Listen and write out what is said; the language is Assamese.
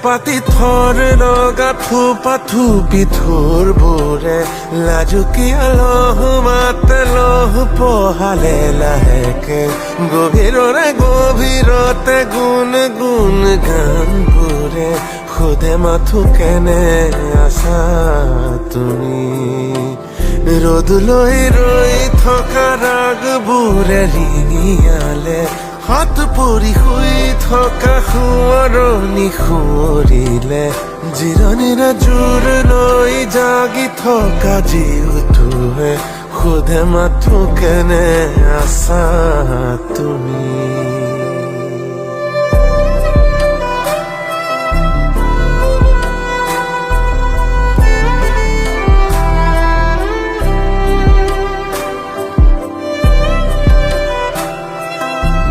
পাতি থৰ লগা থোপা থুপি থোৰ বোৰে লাজুকীয়া লহ মাতে লহ পহালে লাহেকে গভীৰৰে গভীৰতে গুণ গুণ গান বোৰে সোধে মাথো কেনে আছা তুমি ৰ'দ লৈ ৰৈ থকা ৰাগবোৰে ৰিঙিয়ালে হাত পৰি শুই থকা সোঁৱৰণি সোঁৱৰিলে জিৰণিৰে জোৰ লৈ জাগি থকা জীউটোৱে সোধে মাথো কেনে আছা তুমি।